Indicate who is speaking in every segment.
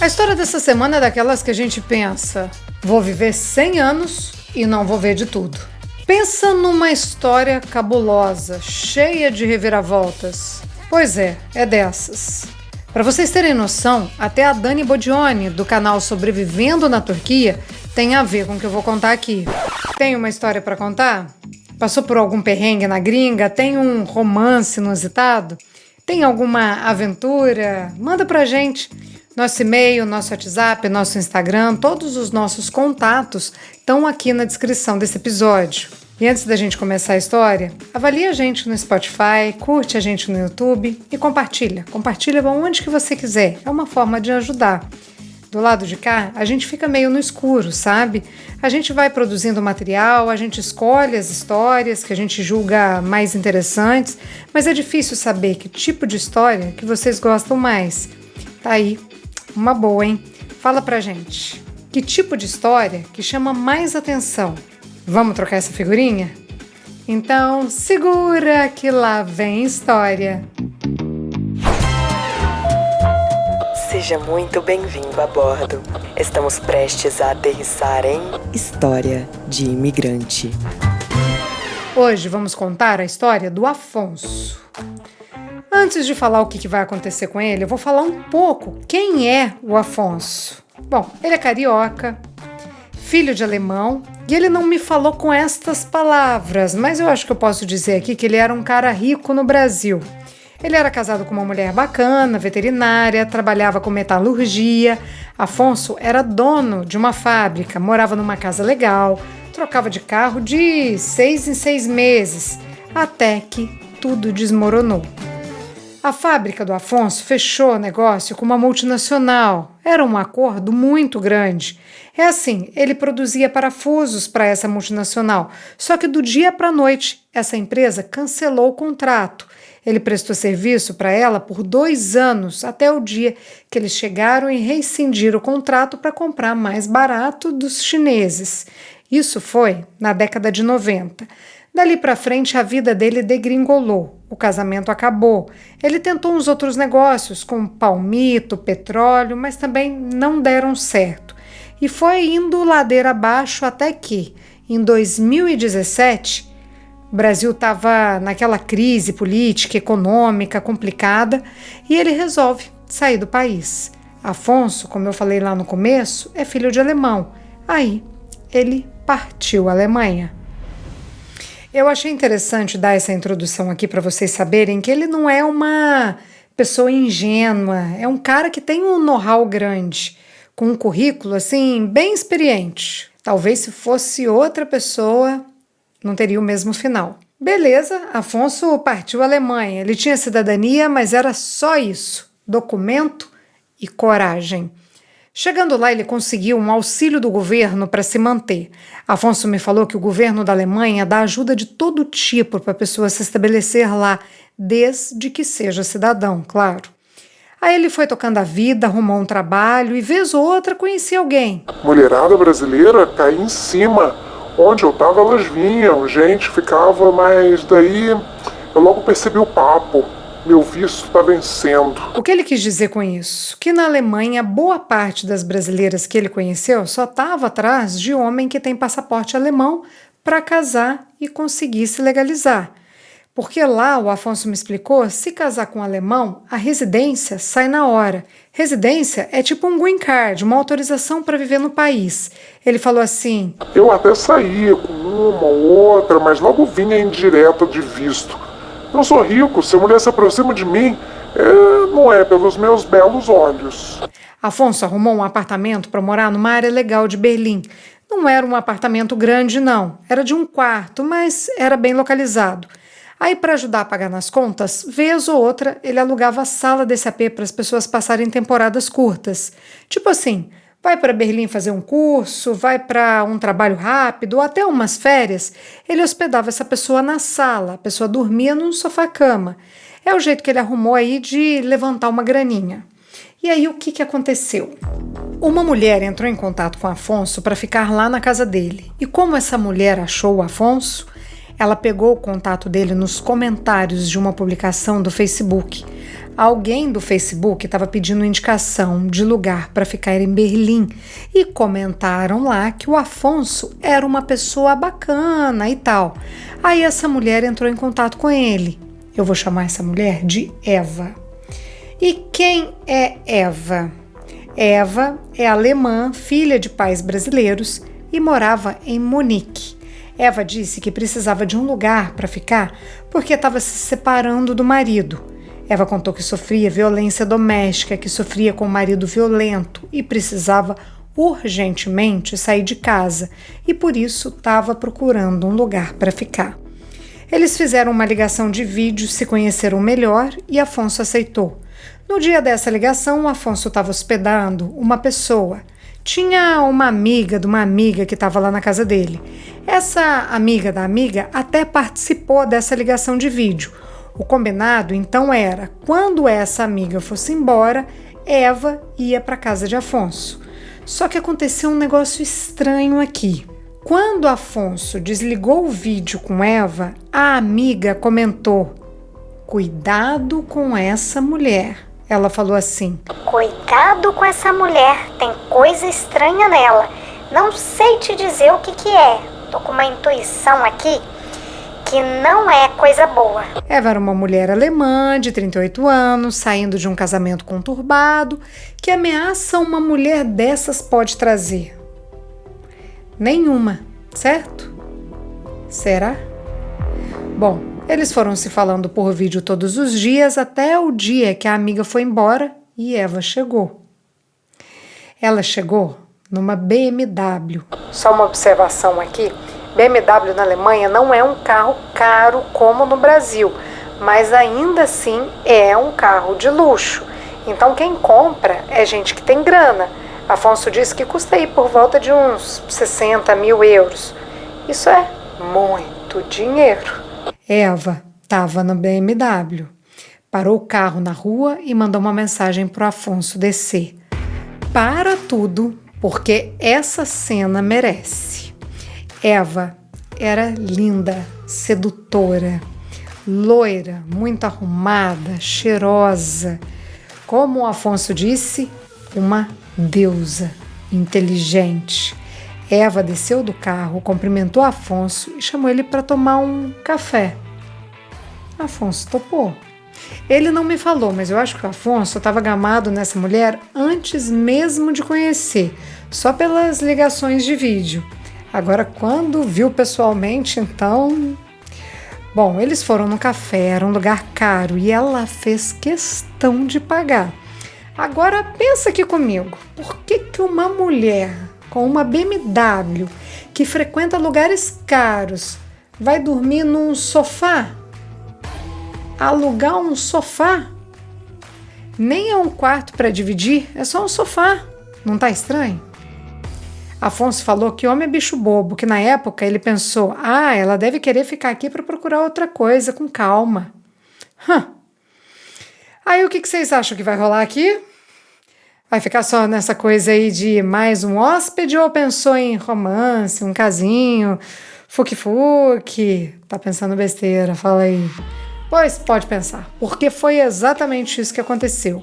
Speaker 1: A história dessa semana é daquelas que a gente pensa: vou viver 100 anos e não vou ver de tudo. Pensa numa história cabulosa, cheia de reviravoltas. Pois é dessas. Para vocês terem noção, até a Dani Bodioni, do canal Sobrevivendo na Turquia, tem a ver com o que eu vou contar aqui. Tem uma história para contar? Passou por algum perrengue na gringa? Tem um romance inusitado? Tem alguma aventura? Manda pra gente. Nosso e-mail, nosso WhatsApp, nosso Instagram, todos os nossos contatos estão aqui na descrição desse episódio. E antes da gente começar a história, avalie a gente no Spotify, curte a gente no YouTube e compartilha. Compartilha onde que você quiser, é uma forma de ajudar. Do lado de cá, a gente fica meio no escuro, sabe? A gente vai produzindo material, a gente escolhe as histórias que a gente julga mais interessantes, mas é difícil saber que tipo de história que vocês gostam mais. Tá aí, uma boa, hein? Fala pra gente, que tipo de história que chama mais atenção? Vamos trocar essa figurinha? Então, segura que lá vem história.
Speaker 2: Seja muito bem-vindo a bordo. Estamos prestes a aterrissar em História de Imigrante.
Speaker 1: Hoje vamos contar a história do Afonso. Antes de falar o que vai acontecer com ele, eu vou falar um pouco quem é o Afonso. Bom, ele é carioca, filho de alemão, e ele não me falou com estas palavras, mas eu acho que eu posso dizer aqui que ele era um cara rico no Brasil. Ele era casado com uma mulher bacana, veterinária, trabalhava com metalurgia. Afonso era dono de uma fábrica, morava numa casa legal, trocava de carro de 6 em 6 meses, até que tudo desmoronou. A fábrica do Afonso fechou negócio com uma multinacional. Era um acordo muito grande. É assim, ele produzia parafusos para essa multinacional, só que do dia para a noite essa empresa cancelou o contrato. Ele prestou serviço para ela por 2 anos, até o dia que eles chegaram e rescindiram o contrato para comprar mais barato dos chineses. Isso foi na década de 90. Dali para frente, a vida dele degringolou. O casamento acabou. Ele tentou uns outros negócios, como palmito, petróleo, mas também não deram certo. E foi indo ladeira abaixo até que, em 2017, o Brasil estava naquela crise política, econômica, complicada, e ele resolve sair do país. Afonso, como eu falei lá no começo, é filho de alemão. Aí, ele partiu à Alemanha. Eu achei interessante dar essa introdução aqui para vocês saberem que ele não é uma pessoa ingênua, é um cara que tem um know-how grande, com um currículo assim bem experiente. Talvez se fosse outra pessoa, não teria o mesmo final. Beleza, Afonso partiu à Alemanha. Ele tinha cidadania, mas era só isso, documento e coragem. Chegando lá, ele conseguiu um auxílio do governo para se manter. Afonso me falou que o governo da Alemanha dá ajuda de todo tipo para a pessoa se estabelecer lá, desde que seja cidadão, claro. Aí ele foi tocando a vida, arrumou um trabalho e, vez ou outra, conhecia alguém.
Speaker 3: Mulherada brasileira caía em cima. Onde eu estava, elas vinham. Gente ficava, mas daí eu logo percebi o papo. Meu visto está vencendo.
Speaker 1: O que ele quis dizer com isso? Que na Alemanha, boa parte das brasileiras que ele conheceu só estava atrás de homem que tem passaporte alemão para casar e conseguir se legalizar. Porque lá, o Afonso me explicou, se casar com um alemão, a residência sai na hora. Residência é tipo um green card, uma autorização para viver no país. Ele falou assim:
Speaker 3: eu até saía com uma ou outra, mas logo vinha indireta de visto. Eu sou rico, se a mulher se aproxima de mim, não é pelos meus belos olhos.
Speaker 1: Afonso arrumou um apartamento para morar numa área legal de Berlim. Não era um apartamento grande, não. Era de um quarto, mas era bem localizado. Aí, para ajudar a pagar nas contas, vez ou outra, ele alugava a sala desse AP para as pessoas passarem temporadas curtas. Tipo assim, vai para Berlim fazer um curso, vai para um trabalho rápido ou até umas férias, ele hospedava essa pessoa na sala, a pessoa dormia num sofá-cama. É o jeito que ele arrumou aí de levantar uma graninha. E aí o que aconteceu? Uma mulher entrou em contato com Afonso para ficar lá na casa dele. E como essa mulher achou o Afonso, ela pegou o contato dele nos comentários de uma publicação do Facebook. Alguém do Facebook estava pedindo indicação de lugar para ficar em Berlim e comentaram lá que o Afonso era uma pessoa bacana e tal. Aí essa mulher entrou em contato com ele. Eu vou chamar essa mulher de Eva. E quem é Eva? Eva é alemã, filha de pais brasileiros e morava em Munique. Eva disse que precisava de um lugar para ficar porque estava se separando do marido. Eva contou que sofria violência doméstica, que sofria com um marido violento e precisava urgentemente sair de casa e por isso estava procurando um lugar para ficar. Eles fizeram uma ligação de vídeo, se conheceram melhor e Afonso aceitou. No dia dessa ligação, o Afonso estava hospedando uma pessoa. Tinha uma amiga de uma amiga que estava lá na casa dele. Essa amiga da amiga até participou dessa ligação de vídeo. O combinado, então, era, quando essa amiga fosse embora, Eva ia para a casa de Afonso. Só que aconteceu um negócio estranho aqui. Quando Afonso desligou o vídeo com Eva, a amiga comentou: "Cuidado com essa mulher." Ela falou assim:
Speaker 4: "Cuidado com essa mulher, tem coisa estranha nela. Não sei te dizer o que é. Tô com uma intuição aqui que não é coisa boa."
Speaker 1: Eva era uma mulher alemã de 38 anos, saindo de um casamento conturbado. Que ameaça uma mulher dessas pode trazer? Nenhuma, certo? Será? Bom, eles foram se falando por vídeo todos os dias até o dia que a amiga foi embora e Eva chegou. Ela chegou numa BMW. Só uma observação aqui: BMW na Alemanha não é um carro caro como no Brasil, mas ainda assim é um carro de luxo. Então quem compra é gente que tem grana. Afonso disse que custa aí por volta de uns 60 mil euros. Isso é muito dinheiro. Eva estava na BMW. Parou o carro na rua e mandou uma mensagem para o Afonso descer. Para tudo, porque essa cena merece. Eva era linda, sedutora, loira, muito arrumada, cheirosa. Como o Afonso disse, uma deusa, inteligente. Eva desceu do carro, cumprimentou Afonso e chamou ele para tomar um café. Afonso topou. Ele não me falou, mas eu acho que o Afonso estava gamado nessa mulher antes mesmo de conhecer, só pelas ligações de vídeo. Agora, quando viu pessoalmente, então... Bom, eles foram no café, era um lugar caro e ela fez questão de pagar. Agora, pensa aqui comigo, por que uma mulher com uma BMW que frequenta lugares caros vai dormir num sofá? Alugar um sofá? Nem é um quarto para dividir, é só um sofá. Não tá estranho? Afonso falou que homem é bicho bobo, que na época ele pensou: ela deve querer ficar aqui para procurar outra coisa, com calma. Aí o que vocês acham que vai rolar aqui? Vai ficar só nessa coisa aí de mais um hóspede ou pensou em romance, um casinho, fuque-fuque? Tá pensando besteira, fala aí. Pois pode pensar, porque foi exatamente isso que aconteceu.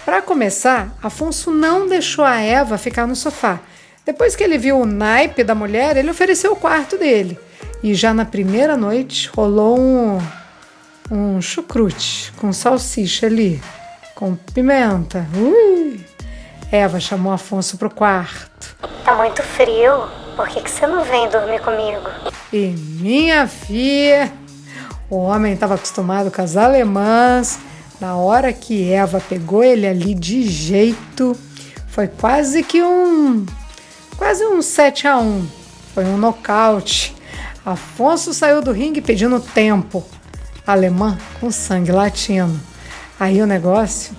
Speaker 1: Para começar, Afonso não deixou a Eva ficar no sofá. Depois que ele viu o naipe da mulher, ele ofereceu o quarto dele. E já na primeira noite rolou um chucrute com salsicha ali, com pimenta. Eva chamou Afonso pro quarto.
Speaker 4: Tá muito frio, por que você não vem dormir comigo?
Speaker 1: E minha filha, o homem estava acostumado com as alemãs. Na hora que Eva pegou ele ali de jeito, foi quase um 7-1. Foi um nocaute. Afonso saiu do ringue pedindo tempo. Alemã com sangue latino. Aí o negócio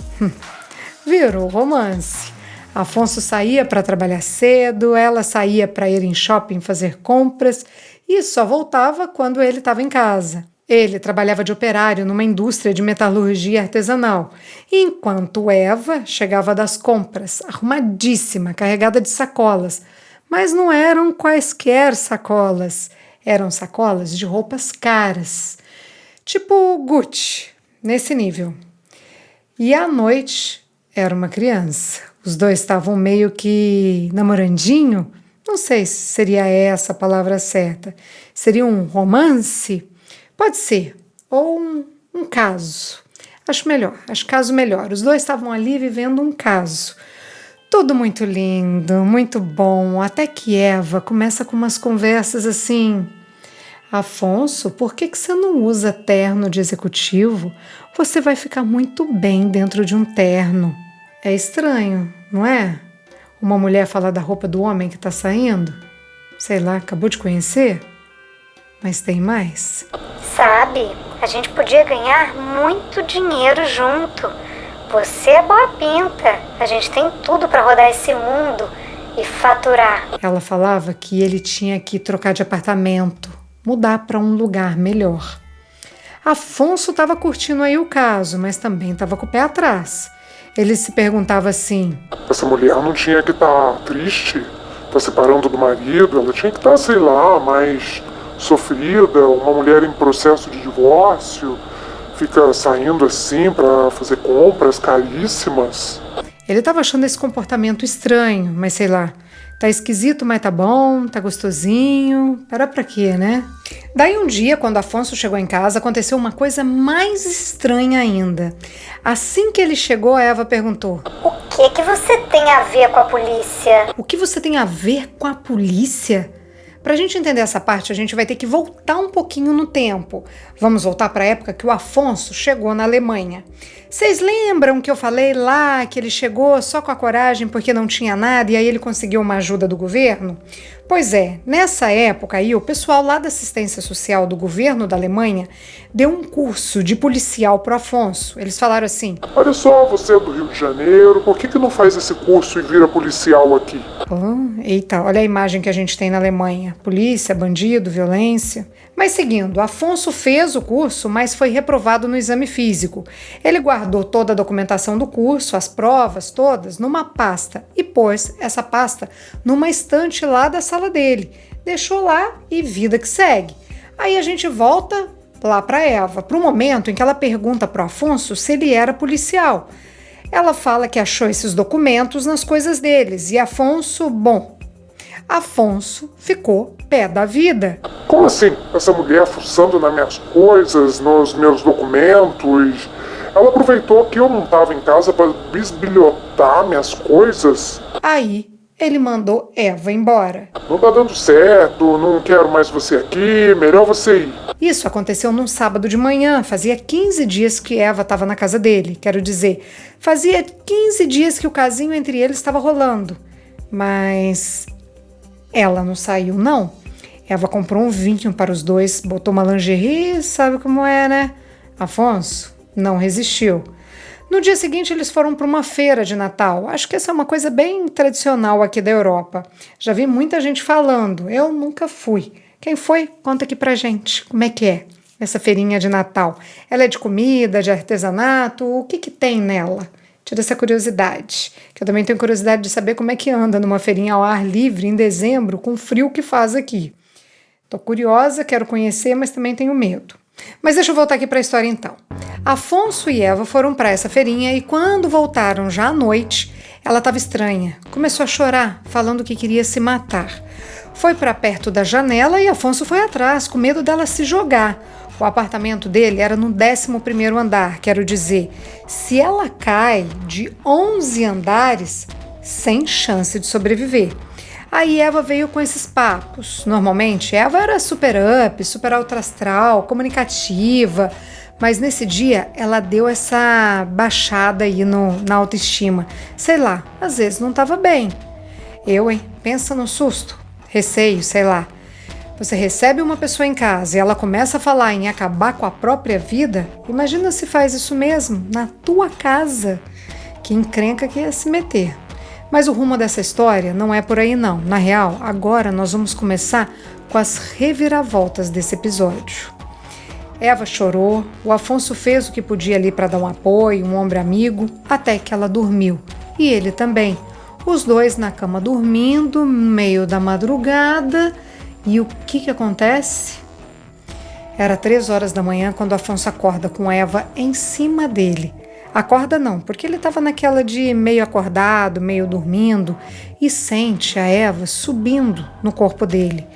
Speaker 1: virou romance. Afonso saía para trabalhar cedo, ela saía para ir em shopping fazer compras e só voltava quando ele estava em casa. Ele trabalhava de operário numa indústria de metalurgia artesanal, enquanto Eva chegava das compras, arrumadíssima, carregada de sacolas. Mas não eram quaisquer sacolas, eram sacolas de roupas caras, tipo Gucci, nesse nível. E à noite era uma criança. Os dois estavam meio que namorandinho. Não sei se seria essa a palavra certa. Seria um romance? Pode ser. Ou um caso. Acho caso melhor. Os dois estavam ali vivendo um caso. Tudo muito lindo, muito bom. Até que Eva começa com umas conversas assim... Afonso, por que você não usa terno de executivo? Você vai ficar muito bem dentro de um terno. É estranho, não é? Uma mulher falar da roupa do homem que tá saindo? Sei lá, acabou de conhecer? Mas tem mais?
Speaker 4: Sabe, a gente podia ganhar muito dinheiro junto. Você é boa pinta. A gente tem tudo para rodar esse mundo e faturar.
Speaker 1: Ela falava que ele tinha que trocar de apartamento, mudar para um lugar melhor. Afonso estava curtindo aí o caso, mas também estava com o pé atrás. Ele se perguntava assim...
Speaker 3: Essa mulher não tinha que estar triste, tá separando do marido, ela tinha que estar, sei lá, mais sofrida, uma mulher em processo de divórcio, fica saindo assim para fazer compras caríssimas.
Speaker 1: Ele estava achando esse comportamento estranho, mas sei lá, tá esquisito, mas tá bom, tá gostosinho, para pra quê, né? Daí um dia, quando Afonso chegou em casa, aconteceu uma coisa mais estranha ainda. Assim que ele chegou, a Eva perguntou:
Speaker 4: O que você tem a ver com a polícia?
Speaker 1: O que você tem a ver com a polícia? Pra gente entender essa parte, a gente vai ter que voltar um pouquinho no tempo. Vamos voltar para a época que o Afonso chegou na Alemanha. Vocês lembram que eu falei lá que ele chegou só com a coragem porque não tinha nada e aí ele conseguiu uma ajuda do governo? Pois é, nessa época aí o pessoal lá da assistência social do governo da Alemanha deu um curso de policial pro Afonso. Eles falaram assim:
Speaker 3: Olha só, você é do Rio de Janeiro, por que não faz esse curso e vira policial aqui?
Speaker 1: Eita, olha a imagem que a gente tem na Alemanha. Polícia, bandido, violência. Mas seguindo, Afonso fez o curso, mas foi reprovado no exame físico. Ele guardou toda a documentação do curso, as provas todas, numa pasta e pôs essa pasta numa estante lá da sala dele. Deixou lá e vida que segue. Aí a gente volta lá para Eva, para o momento em que ela pergunta para o Afonso se ele era policial. Ela fala que achou esses documentos nas coisas deles e Afonso ficou pé da vida.
Speaker 3: Como assim? Essa mulher fuçando nas minhas coisas, nos meus documentos? Ela aproveitou que eu não estava em casa para bisbilhotar minhas coisas?
Speaker 1: Aí ele mandou Eva embora.
Speaker 3: Não tá dando certo, não quero mais você aqui, melhor você ir.
Speaker 1: Isso aconteceu num sábado de manhã, fazia 15 dias que Eva estava na casa dele. Quero dizer, fazia 15 dias que o casinho entre eles estava rolando. Mas ela não saiu, não. Eva comprou um vinho para os dois, botou uma lingerie, sabe como é, né? Afonso não resistiu. No dia seguinte, eles foram para uma feira de Natal. Acho que essa é uma coisa bem tradicional aqui da Europa. Já vi muita gente falando. Eu nunca fui. Quem foi? Conta aqui pra gente. Como é que é essa feirinha de Natal? Ela é de comida, de artesanato? O que tem nela? Tira essa curiosidade. Que eu também tenho curiosidade de saber como é que anda numa feirinha ao ar livre em dezembro, com o frio que faz aqui. Tô curiosa, quero conhecer, mas também tenho medo. Mas deixa eu voltar aqui para a história então. Afonso e Eva foram para essa feirinha e quando voltaram já à noite, ela estava estranha. Começou a chorar, falando que queria se matar. Foi para perto da janela e Afonso foi atrás, com medo dela se jogar. O apartamento dele era no 11º andar, quero dizer, se ela cai de 11 andares, sem chance de sobreviver. Aí Eva veio com esses papos. Normalmente, Eva era super up, super alto astral, comunicativa, mas nesse dia ela deu essa baixada aí na autoestima. Sei lá, às vezes não estava bem. Pensa no susto, receio, sei lá. Você recebe uma pessoa em casa e ela começa a falar em acabar com a própria vida, imagina se faz isso mesmo, na tua casa. Que encrenca que ia se meter. Mas o rumo dessa história não é por aí não. Na real, agora nós vamos começar com as reviravoltas desse episódio. Eva chorou, o Afonso fez o que podia ali para dar um apoio, um ombro amigo, até que ela dormiu. E ele também. Os dois na cama dormindo, no meio da madrugada. E o que acontece? Era 3 horas da manhã quando Afonso acorda com Eva em cima dele. Acorda não, porque ele estava naquela de meio acordado, meio dormindo, e sente a Eva subindo no corpo dele.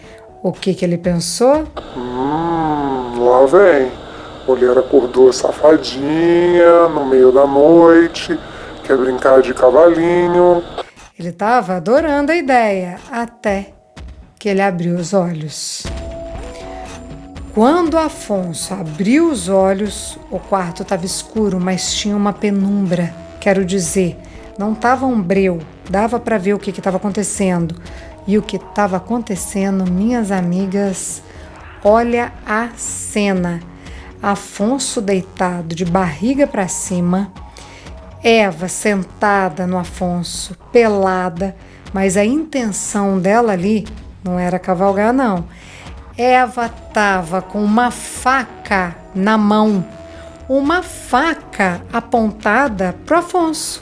Speaker 1: O que ele pensou?
Speaker 3: Lá vem. Mulher acordou safadinha, no meio da noite, quer brincar de cavalinho.
Speaker 1: Ele estava adorando a ideia, até que ele abriu os olhos. Quando Afonso abriu os olhos, o quarto estava escuro, mas tinha uma penumbra. Quero dizer, não estava um breu, dava para ver o que estava acontecendo. E o que estava acontecendo, minhas amigas, olha a cena. Afonso deitado de barriga para cima, Eva sentada no Afonso, pelada, mas a intenção dela ali não era cavalgar, não. Eva estava com uma faca na mão, uma faca apontada para o Afonso.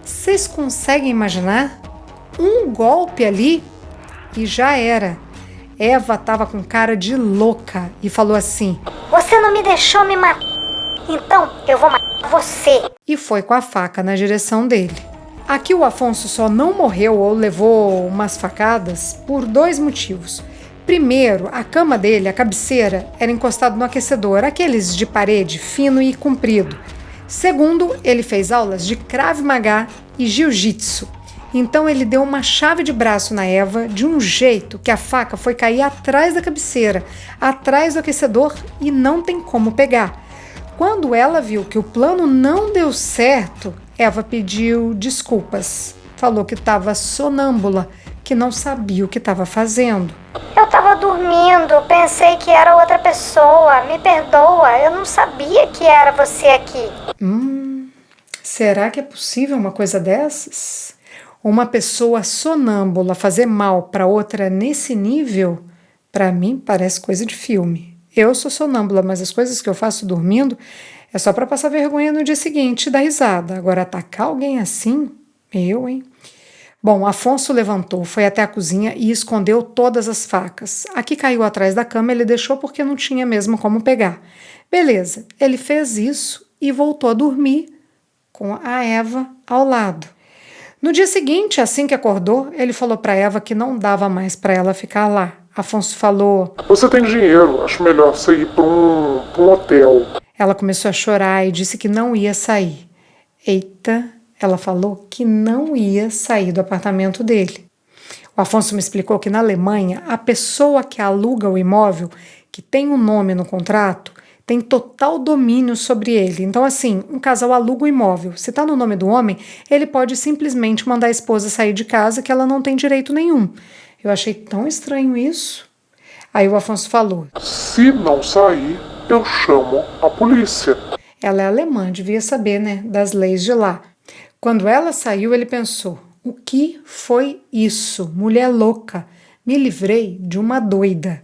Speaker 1: Vocês conseguem imaginar? Um golpe ali e já era. Eva estava com cara de louca e falou assim:
Speaker 4: Você não me deixou me matar, então eu vou matar você.
Speaker 1: E foi com a faca na direção dele. Aqui o Afonso só não morreu ou levou umas facadas por 2 motivos. Primeiro, a cama dele, a cabeceira, era encostada no aquecedor, aqueles de parede fino e comprido. Segundo, ele fez aulas de Krav Maga e Jiu-Jitsu. Então ele deu uma chave de braço na Eva de um jeito que a faca foi cair atrás da cabeceira, atrás do aquecedor e não tem como pegar. Quando ela viu que o plano não deu certo, Eva pediu desculpas. Falou que estava sonâmbula, que não sabia o que estava fazendo.
Speaker 4: Eu estava dormindo, pensei que era outra pessoa, me perdoa, eu não sabia que era você aqui.
Speaker 1: Será que é possível uma coisa dessas? Uma pessoa sonâmbula fazer mal para outra nesse nível? Para mim parece coisa de filme. Eu sou sonâmbula, mas as coisas que eu faço dormindo é só para passar vergonha no dia seguinte e dar risada. Agora atacar alguém assim? Hein? Bom, Afonso levantou, foi até a cozinha e escondeu todas as facas. A que caiu atrás da cama ele deixou porque não tinha mesmo como pegar. Beleza, ele fez isso e voltou a dormir com a Eva ao lado. No dia seguinte, assim que acordou, ele falou para Eva que não dava mais para ela ficar lá. Afonso falou:
Speaker 3: Você tem dinheiro, acho melhor você ir para um hotel.
Speaker 1: Ela começou a chorar e disse que não ia sair. Eita, ela falou que não ia sair do apartamento dele. O Afonso me explicou que na Alemanha, a pessoa que aluga o imóvel, que tem um nome no contrato, tem total domínio sobre ele. Então, assim, um casal aluga o imóvel. Se está no nome do homem, ele pode simplesmente mandar a esposa sair de casa que ela não tem direito nenhum. Eu achei tão estranho isso. Aí o Afonso falou:
Speaker 3: Se não sair, eu chamo a polícia.
Speaker 1: Ela é alemã, devia saber, né, das leis de lá. Quando ela saiu, ele pensou: o que foi isso? Mulher louca. Me livrei de uma doida.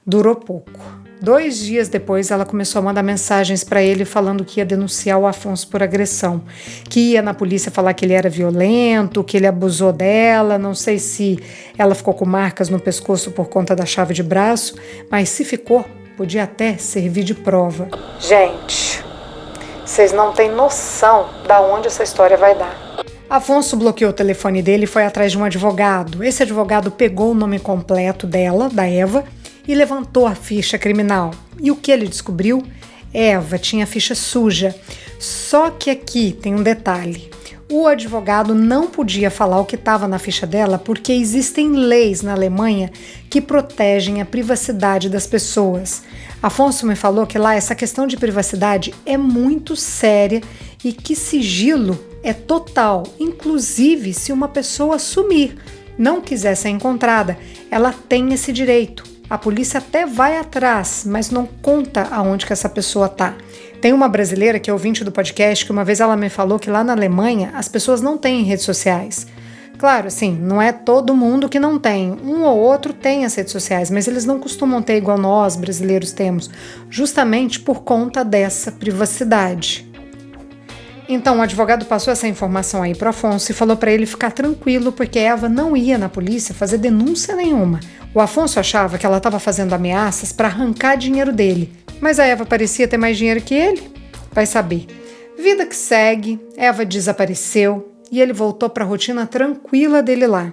Speaker 1: Durou pouco. 2 dias depois, ela começou a mandar mensagens para ele falando que ia denunciar o Afonso por agressão, que ia na polícia falar que ele era violento, que ele abusou dela. Não sei se ela ficou com marcas no pescoço por conta da chave de braço, mas se ficou, podia até servir de prova. Gente, vocês não têm noção da onde essa história vai dar. Afonso bloqueou o telefone dele e foi atrás de um advogado. Esse advogado pegou o nome completo dela, da Eva, e levantou a ficha criminal. E o que ele descobriu? Eva tinha a ficha suja. Só que aqui tem um detalhe. O advogado não podia falar o que estava na ficha dela porque existem leis na Alemanha que protegem a privacidade das pessoas. Afonso me falou que lá essa questão de privacidade é muito séria e que sigilo é total, inclusive se uma pessoa sumir, não quiser ser encontrada, ela tem esse direito. A polícia até vai atrás, mas não conta aonde que essa pessoa tá. Tem uma brasileira que é ouvinte do podcast que uma vez ela me falou que lá na Alemanha as pessoas não têm redes sociais. Claro, assim, não é todo mundo que não tem. Um ou outro tem as redes sociais, mas eles não costumam ter igual nós, brasileiros, temos, justamente por conta dessa privacidade. Então o advogado passou essa informação aí para o Afonso e falou para ele ficar tranquilo porque Eva não ia na polícia fazer denúncia nenhuma. O Afonso achava que ela estava fazendo ameaças para arrancar dinheiro dele, mas a Eva parecia ter mais dinheiro que ele. Vai saber. Vida que segue, Eva desapareceu e ele voltou para a rotina tranquila dele lá.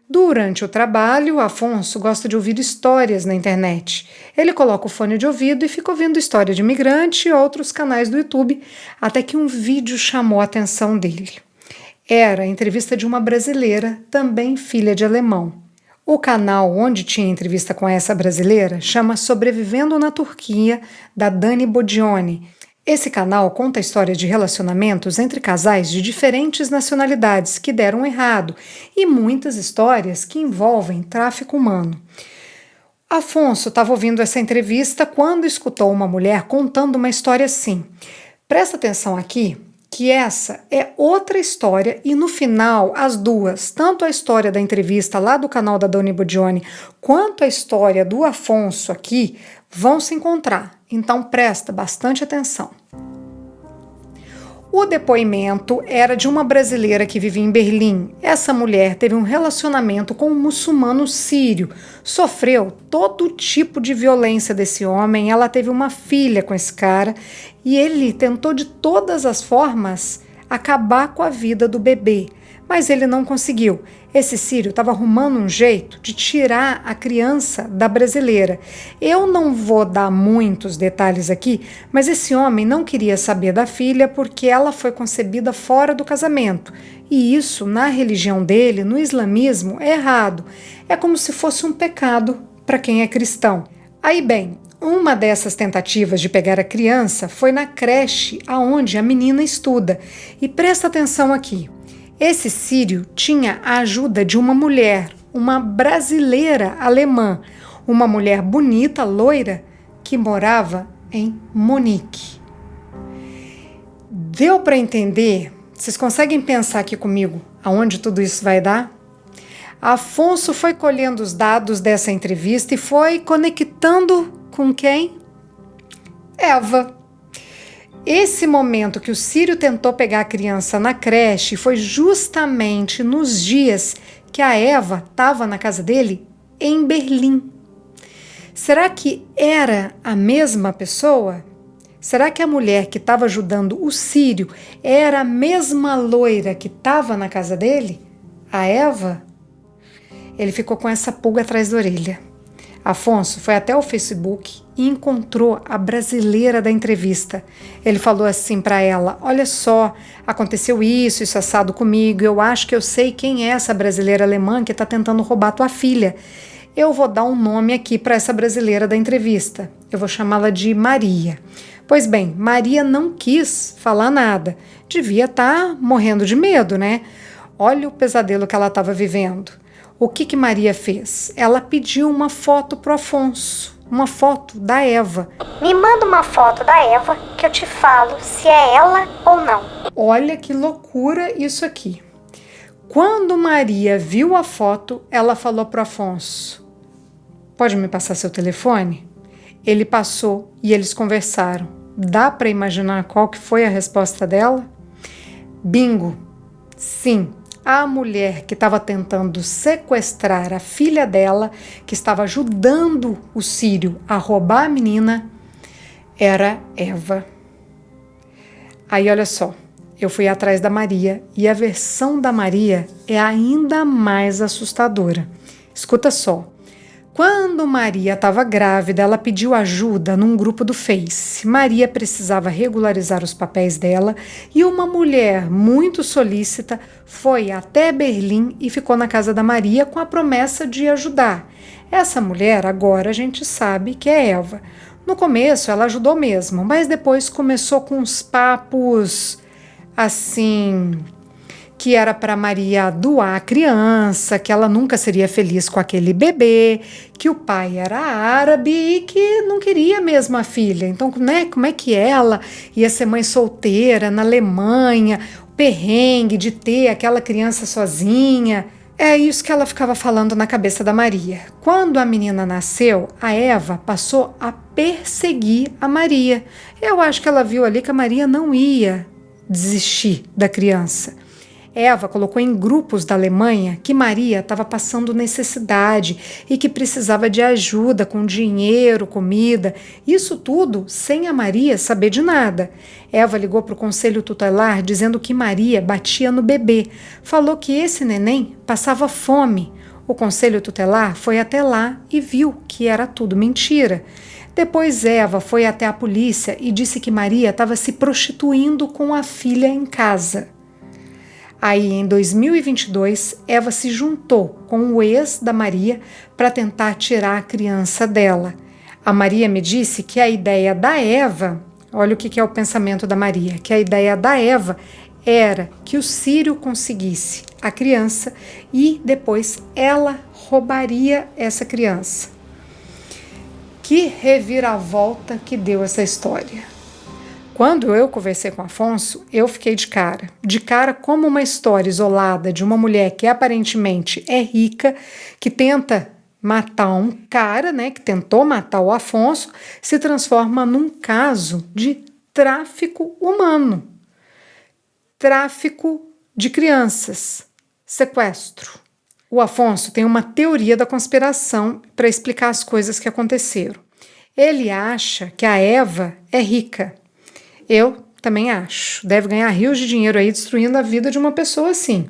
Speaker 1: Durante o trabalho, Afonso gosta de ouvir histórias na internet. Ele coloca o fone de ouvido e fica ouvindo história de imigrante e outros canais do YouTube, até que um vídeo chamou a atenção dele. Era a entrevista de uma brasileira, também filha de alemão. O canal onde tinha entrevista com essa brasileira chama Sobrevivendo na Turquia, da Dani Bodioni. Esse canal conta a história de relacionamentos entre casais de diferentes nacionalidades que deram errado e muitas histórias que envolvem tráfico humano. Afonso estava ouvindo essa entrevista quando escutou uma mulher contando uma história assim. Presta atenção aqui, que essa é outra história e no final as duas, tanto a história da entrevista lá do canal da Dani Bodioni quanto a história do Afonso aqui, vão se encontrar. Então presta bastante atenção. O depoimento era de uma brasileira que vivia em Berlim. Essa mulher teve um relacionamento com um muçulmano sírio, sofreu todo tipo de violência desse homem, ela teve uma filha com esse cara e ele tentou de todas as formas acabar com a vida do bebê, mas ele não conseguiu. Esse sírio estava arrumando um jeito de tirar a criança da brasileira. Eu não vou dar muitos detalhes aqui, mas esse homem não queria saber da filha porque ela foi concebida fora do casamento. E isso, na religião dele, no islamismo, é errado. É como se fosse um pecado para quem é cristão. Aí bem, uma dessas tentativas de pegar a criança foi na creche aonde a menina estuda. E presta atenção aqui. Esse sírio tinha a ajuda de uma mulher, uma brasileira alemã, uma mulher bonita, loira, que morava em Munique. Deu para entender? Vocês conseguem pensar aqui comigo aonde tudo isso vai dar? Afonso foi colhendo os dados dessa entrevista e foi conectando com quem? Eva. Esse momento que o sírio tentou pegar a criança na creche foi justamente nos dias que a Eva estava na casa dele em Berlim. Será que era a mesma pessoa? Será que a mulher que estava ajudando o sírio era a mesma loira que estava na casa dele? A Eva? Ele ficou com essa pulga atrás da orelha. Afonso foi até o Facebook e encontrou a brasileira da entrevista. Ele falou assim para ela: olha só, aconteceu isso assado comigo, eu acho que eu sei quem é essa brasileira alemã que está tentando roubar tua filha. Eu vou dar um nome aqui para essa brasileira da entrevista. Eu vou chamá-la de Maria. Pois bem, Maria não quis falar nada. Devia estar morrendo de medo, né? Olha o pesadelo que ela estava vivendo. O que Maria fez? Ela pediu uma foto pro Afonso, uma foto da Eva.
Speaker 4: Me manda uma foto da Eva que eu te falo se é ela ou não.
Speaker 1: Olha que loucura isso aqui. Quando Maria viu a foto, ela falou pro Afonso: pode me passar seu telefone? Ele passou e eles conversaram. Dá para imaginar qual que foi a resposta dela? Bingo! Sim. A mulher que estava tentando sequestrar a filha dela, que estava ajudando o sírio a roubar a menina, era Eva. Aí olha só, eu fui atrás da Maria e a versão da Maria é ainda mais assustadora. Escuta só. Quando Maria estava grávida, ela pediu ajuda num grupo do Face. Maria precisava regularizar os papéis dela e uma mulher muito solícita foi até Berlim e ficou na casa da Maria com a promessa de ajudar. Essa mulher, agora a gente sabe que é Eva. No começo ela ajudou mesmo, mas depois começou com uns papos assim, que era para Maria doar a criança, que ela nunca seria feliz com aquele bebê, que o pai era árabe e que não queria mesmo a filha. Então, né, como é que ela ia ser mãe solteira na Alemanha, o perrengue de ter aquela criança sozinha? É isso que ela ficava falando na cabeça da Maria. Quando a menina nasceu, a Eva passou a perseguir a Maria. Eu acho que ela viu ali que a Maria não ia desistir da criança. Eva colocou em grupos da Alemanha que Maria estava passando necessidade e que precisava de ajuda com dinheiro, comida, isso tudo sem a Maria saber de nada. Eva ligou para o conselho tutelar dizendo que Maria batia no bebê, falou que esse neném passava fome. O conselho tutelar foi até lá e viu que era tudo mentira. Depois Eva foi até a polícia e disse que Maria estava se prostituindo com a filha em casa. Aí, em 2022, Eva se juntou com o ex da Maria para tentar tirar a criança dela. A Maria me disse que a ideia da Eva, olha o que é o pensamento da Maria, que a ideia da Eva era que o Sírio conseguisse a criança e depois ela roubaria essa criança. Que reviravolta que deu essa história. Quando eu conversei com Afonso, eu fiquei de cara como uma história isolada de uma mulher que aparentemente é rica, que tenta matar um cara, né, que tentou matar o Afonso, se transforma num caso de tráfico humano, tráfico de crianças, sequestro. O Afonso tem uma teoria da conspiração para explicar as coisas que aconteceram. Ele acha que a Eva é rica. Eu também acho. Deve ganhar rios de dinheiro aí destruindo a vida de uma pessoa assim.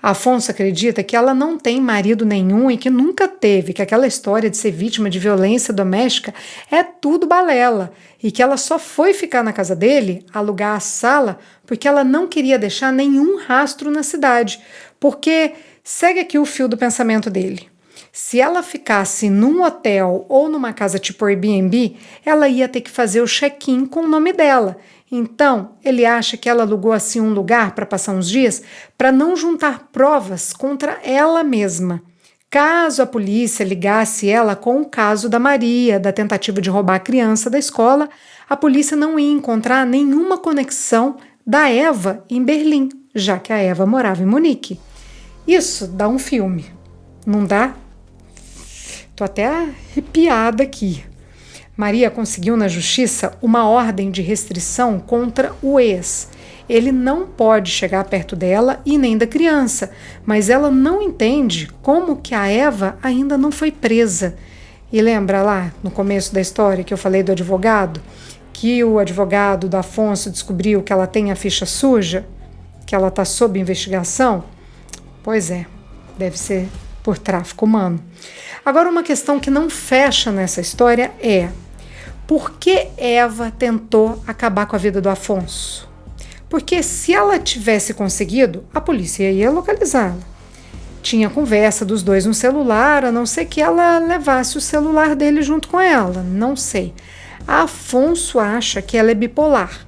Speaker 1: Afonso acredita que ela não tem marido nenhum e que nunca teve, que aquela história de ser vítima de violência doméstica é tudo balela e que ela só foi ficar na casa dele, alugar a sala, porque ela não queria deixar nenhum rastro na cidade. Porque, segue aqui o fio do pensamento dele. Se ela ficasse num hotel ou numa casa tipo Airbnb, ela ia ter que fazer o check-in com o nome dela. Então, ele acha que ela alugou assim um lugar para passar uns dias para não juntar provas contra ela mesma. Caso a polícia ligasse ela com o caso da Maria, da tentativa de roubar a criança da escola, a polícia não ia encontrar nenhuma conexão da Eva em Berlim, já que a Eva morava em Munique. Isso dá um filme, não dá? Tô até arrepiada aqui. Maria conseguiu na justiça uma ordem de restrição contra o ex. Ele não pode chegar perto dela e nem da criança, mas ela não entende como que a Eva ainda não foi presa. E lembra lá, no começo da história, que eu falei do advogado? Que o advogado do Afonso descobriu que ela tem a ficha suja? Que ela está sob investigação? Pois é, deve ser por tráfico humano. Agora, uma questão que não fecha nessa história é: por que Eva tentou acabar com a vida do Afonso? Porque se ela tivesse conseguido, a polícia ia localizá-la. Tinha conversa dos dois no celular, a não ser que ela levasse o celular dele junto com ela, não sei. Afonso acha que ela é bipolar.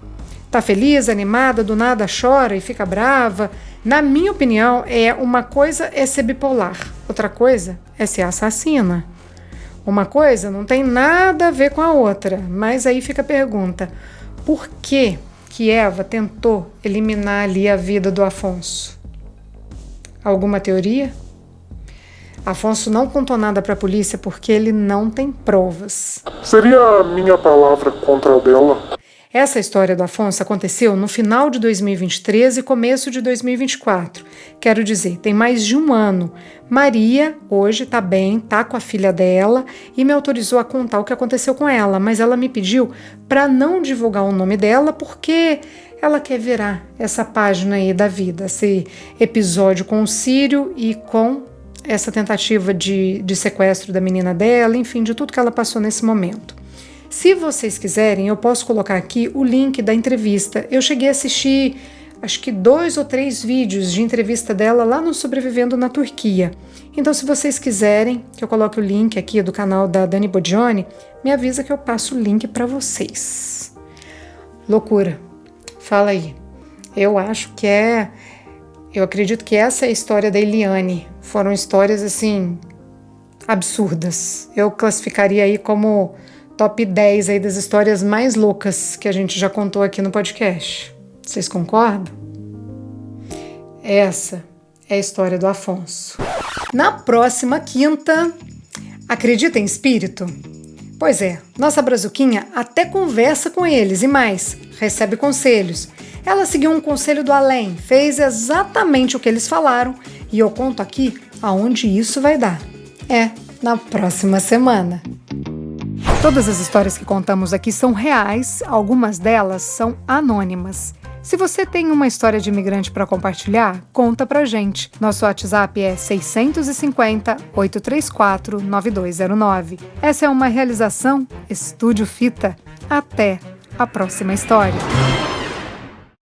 Speaker 1: Tá feliz, animada, do nada chora e fica brava. Na minha opinião, uma coisa é ser bipolar, outra coisa é ser assassina. Uma coisa não tem nada a ver com a outra, mas aí fica a pergunta: por que Eva tentou eliminar ali a vida do Afonso? Alguma teoria? Afonso não contou nada para a polícia porque ele não tem provas.
Speaker 3: Seria a minha palavra contra a dela?
Speaker 1: Essa história do Afonso aconteceu no final de 2023 e começo de 2024. Quero dizer, tem mais de um ano. Maria, hoje, tá bem, tá com a filha dela e me autorizou a contar o que aconteceu com ela, mas ela me pediu para não divulgar o nome dela porque ela quer virar essa página aí da vida, esse episódio com o Sírio e com essa tentativa de sequestro da menina dela, enfim, de tudo que ela passou nesse momento. Se vocês quiserem, eu posso colocar aqui o link da entrevista. Eu cheguei a assistir, acho que 2 ou 3 vídeos de entrevista dela lá no Sobrevivendo na Turquia. Então, se vocês quiserem que eu coloque o link aqui do canal da Dani Bodioni, me avisa que eu passo o link para vocês. Loucura. Fala aí. Eu acredito que essa é a história da Eliane. Foram histórias, assim, absurdas. Eu classificaria aí como top 10 aí das histórias mais loucas que a gente já contou aqui no podcast. Vocês concordam? Essa é a história do Afonso. Na próxima quinta, acredita em espírito? Pois é, nossa Brazuquinha até conversa com eles e mais, recebe conselhos. Ela seguiu um conselho do além, fez exatamente o que eles falaram e eu conto aqui aonde isso vai dar. Na próxima semana. Todas as histórias que contamos aqui são reais, algumas delas são anônimas. Se você tem uma história de imigrante para compartilhar, conta pra gente. Nosso WhatsApp é 650-834-9209. Essa é uma realização Estúdio Fita. Até a próxima história.